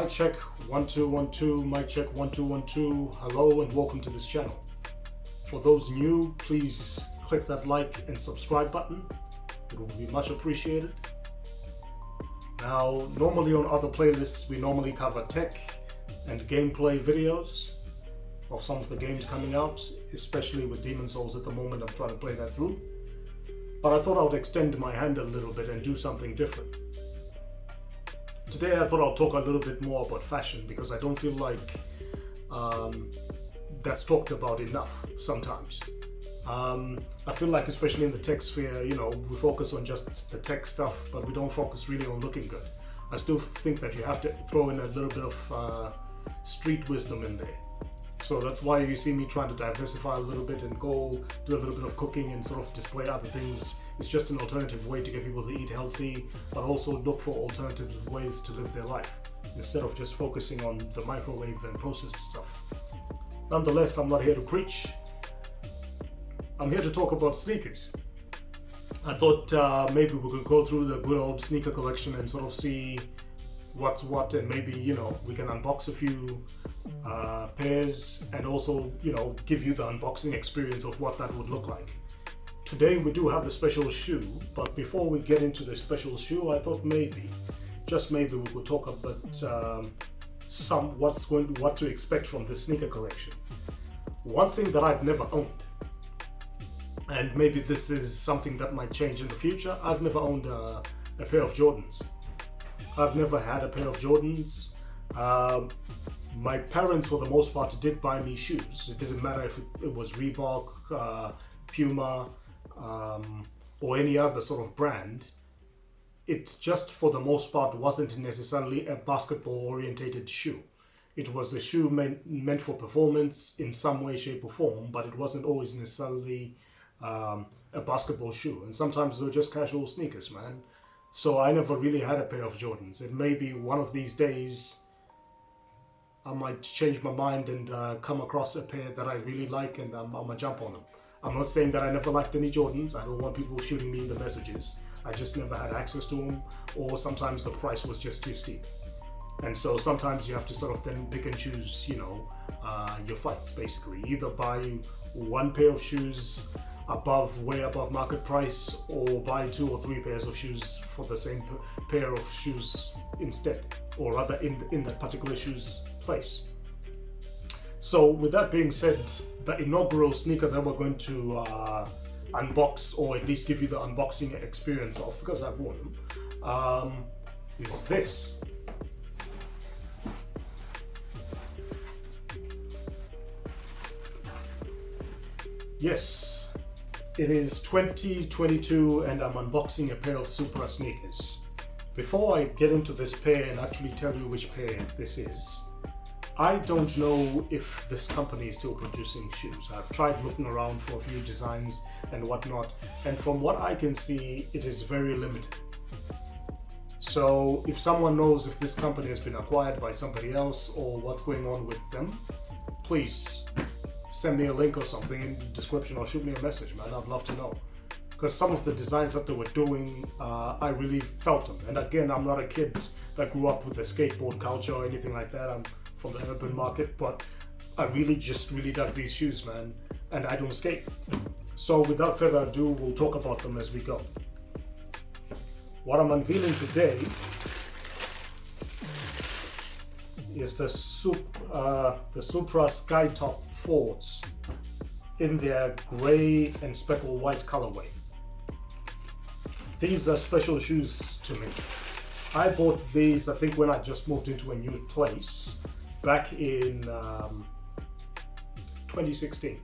Mic check 1 2 1 2. Mic check 1 2 1 2. Hello and welcome to this channel. For those new, please click that like and subscribe button. It will be much appreciated. Now, normally on other playlists, we normally cover tech and gameplay videos of some of the games coming out, especially with Demon's Souls at the moment. I'm trying to play that through. But I thought I would extend my hand a little bit and do something different. Today I thought I'll talk a little bit more about fashion because I don't feel like that's talked about enough sometimes. I feel like especially in the tech sphere, we focus on just the tech stuff, but we don't focus really on looking good. I still think that you have to throw in a little bit of street wisdom in there. So that's why you see me trying to diversify a little bit and go do a little bit of cooking and sort of display other things. It's just an alternative way to get people to eat healthy, but also look for alternative ways to live their life instead of just focusing on the microwave and processed stuff. Nonetheless, I'm not here to preach. I'm here to talk about sneakers. I thought maybe we could go through the good old sneaker collection and sort of see what's what, and maybe we can unbox a few pairs and also give you the unboxing experience of what that would look like. Today we do have a special shoe, but before we get into the special shoe, I thought maybe, just maybe, we could talk about what to expect from the sneaker collection. One thing that I've never owned, and maybe this is something that might change in the future, I've never owned a pair of Jordans. I've never had a pair of Jordans. My parents, for the most part, did buy me shoes. It didn't matter if it was Reebok, Puma, or any other sort of brand. It just, for the most part, wasn't necessarily a basketball-orientated shoe. It was a shoe meant for performance in some way, shape, or form, but it wasn't always necessarily a basketball shoe. And sometimes they were just casual sneakers, man. So I never really had a pair of Jordans. And maybe one of these days I might change my mind and come across a pair that I really like, and I'm gonna jump on them. I'm not saying that I never liked any Jordans. I don't want people shooting me in the messages. I just never had access to them, or sometimes the price was just too steep. And so sometimes you have to sort of then pick and choose, your fights basically. Either buy one pair of shoes way above market price, or buy 2 or 3 pairs of shoes for the same pair of shoes instead, or rather in that particular shoes place. So with that being said, the inaugural sneaker that we're going to unbox, or at least give you the unboxing experience of, because I've worn them, is this. Yes, it is 2022 and I'm unboxing a pair of Supra sneakers. Before I get into this pair and actually tell you which pair this is, I don't know if this company is still producing shoes. I've tried looking around for a few designs and whatnot, and from what I can see, it is very limited. So if someone knows if this company has been acquired by somebody else or what's going on with them, please send me a link or something in the description, or shoot me a message, man. I'd love to know. Because some of the designs that they were doing, I really felt them. And again, I'm not a kid that grew up with a skateboard culture or anything like that. I'm from the urban market, but I really dug these shoes, man. And I don't skate. So without further ado, we'll talk about them as we go. What I'm unveiling today is the Supra Skytop 4s in their grey and Speckle-White colorway. These are special shoes to me. I bought these, I think, when I just moved into a new place back in 2016.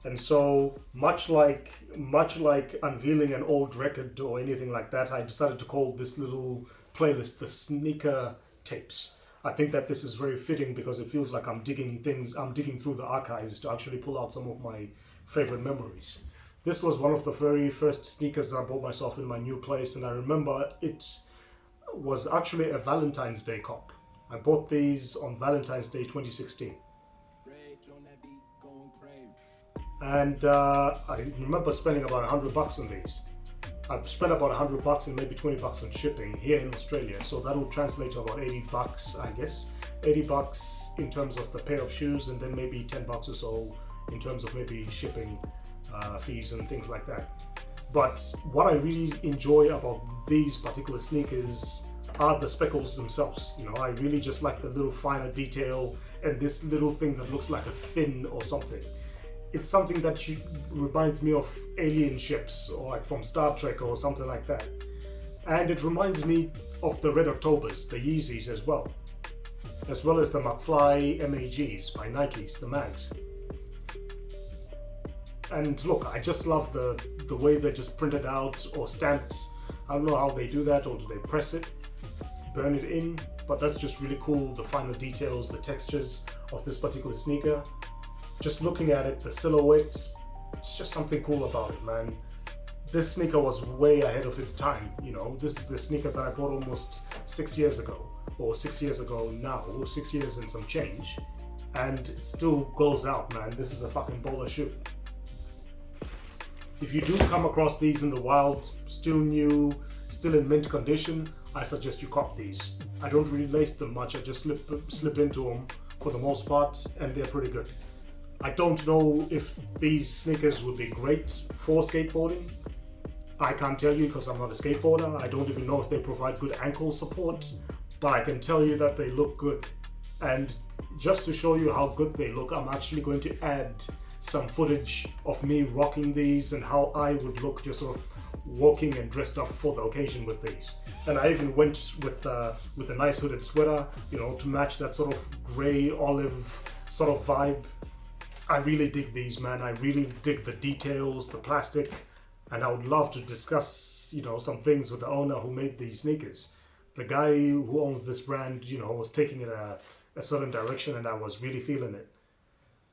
And so much like unveiling an old record or anything like that, I decided to call this little playlist the Sneaker Tapes. I think that this is very fitting because it feels like I'm digging through the archives to actually pull out some of my favorite memories. This was one of the very first sneakers that I bought myself in my new place, and I remember it was actually a Valentine's Day cop. I bought these on Valentine's Day 2016. And I remember spending about $100 on these. I've spent about $100 and maybe $20 on shipping here in Australia, so that would translate to about $80, I guess. $80 in terms of the pair of shoes, and then maybe $10 or so in terms of maybe shipping fees and things like that. But what I really enjoy about these particular sneakers are the speckles themselves. You know, I really just like the little finer detail and this little thing that looks like a fin or something. It's something that reminds me of alien ships, or like from Star Trek or something like that. And it reminds me of the Red Octobers, the Yeezys as well as the McFly MAGs by Nikes, the mags. And look, I just love the way they're just printed out or stamped. I don't know how they do that, or do they press it, burn it in, but that's just really cool. The finer details, the textures of this particular sneaker. Just looking at it, the silhouette, it's just something cool about it, man. This sneaker was way ahead of its time, you know. This is the sneaker that I bought almost 6 years ago, or 6 years ago now, 6 years and some change. And it still goes out, man. This is a fucking baller shoe. If you do come across these in the wild, still new, still in mint condition, I suggest you cop these. I don't really lace them much, I just slip into them for the most part, and they're pretty good. I don't know if these sneakers would be great for skateboarding. I can't tell you because I'm not a skateboarder. I don't even know if they provide good ankle support, but I can tell you that they look good. And just to show you how good they look, I'm actually going to add some footage of me rocking these and how I would look just sort of walking and dressed up for the occasion with these. And I even went with a nice hooded sweater, you know, to match that sort of grey olive sort of vibe. I really dig these, man. I really dig the details, the plastic, and I would love to discuss, you know, some things with the owner who made these sneakers. The guy who owns this brand, you know, was taking it a certain direction, and I was really feeling it.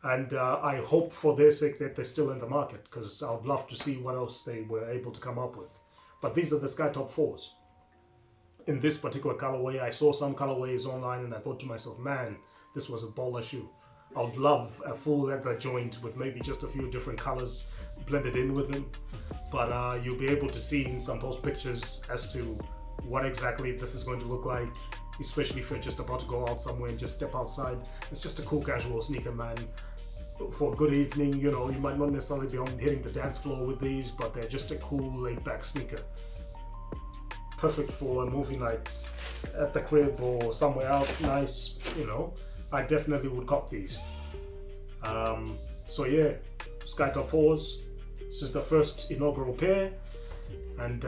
And I hope for their sake that they're still in the market, because I would love to see what else they were able to come up with. But these are the Skytop 4s. In this particular colorway, I saw some colorways online and I thought to myself, man, this was a baller shoe. I would love a full leather joint with maybe just a few different colors blended in with them. But you'll be able to see in some post pictures as to what exactly this is going to look like, especially if you're just about to go out somewhere and just step outside. It's just a cool casual sneaker, man. For a good evening, you know, you might not necessarily be hitting the dance floor with these, but they're just a cool laid back sneaker. Perfect for a movie night at the crib or somewhere out nice, you know. I definitely would cop these. So yeah, Skytop 4s. This is the first inaugural pair, and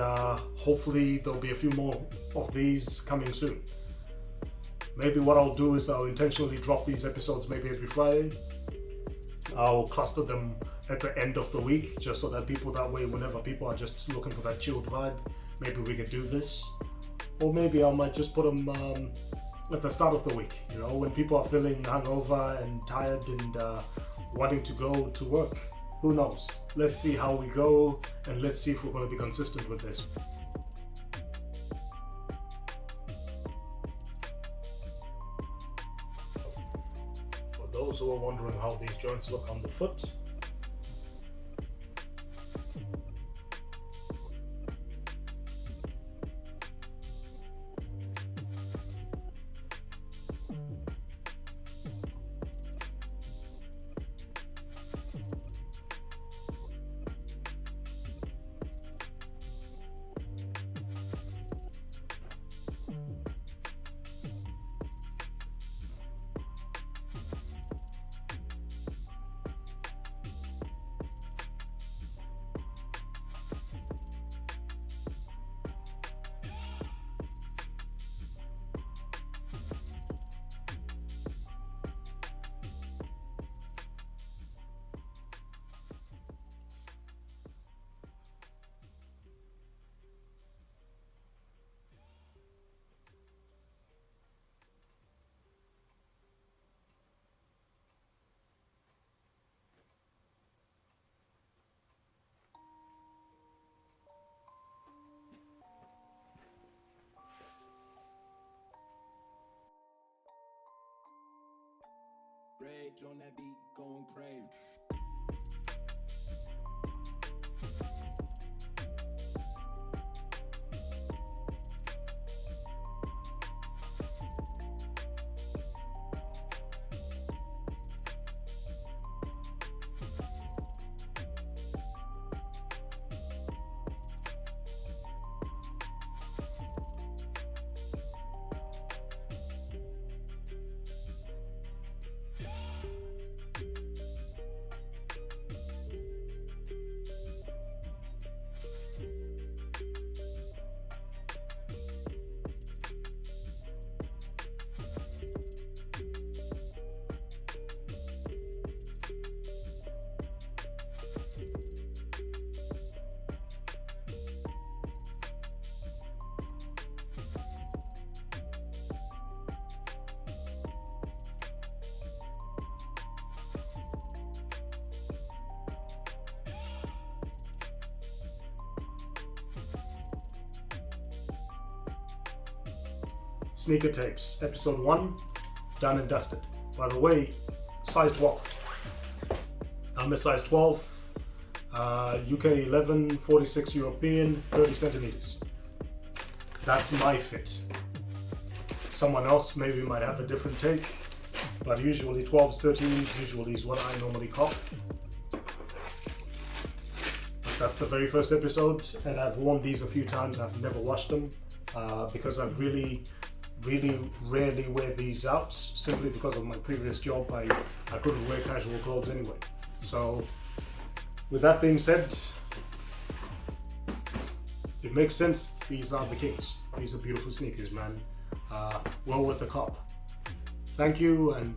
hopefully there'll be a few more of these coming soon. Maybe what I'll do is I'll intentionally drop these episodes maybe every Friday. I'll cluster them at the end of the week, just so that people, that way whenever people are just looking for that chilled vibe, maybe we can do this. Or maybe I might just put them at the start of the week, you know, when people are feeling hungover and tired and wanting to go to work. Who knows? Let's see how we go, and let's see if we're going to be consistent with this. For those who are wondering how these joints look on the foot, Rage on that beat, going crazy. Sneaker Tapes, episode 1, done and dusted. By the way, size 12. I'm a size 12, UK 11, 46 European, 30 centimeters. That's my fit. Someone else maybe might have a different take, but usually 12s, 13s usually is what I normally cop. That's the very first episode, and I've worn these a few times. I've never washed them because I really rarely wear these out, simply because of my previous job. I couldn't wear casual clothes anyway. So with that being said, it makes sense. These are the kings. These are beautiful sneakers, man. Well worth the cop. Thank you, and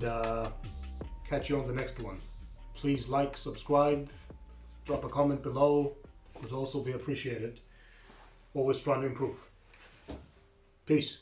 catch you on the next one. Please like, subscribe, drop a comment below. Would also be appreciated. Always trying to improve. Peace.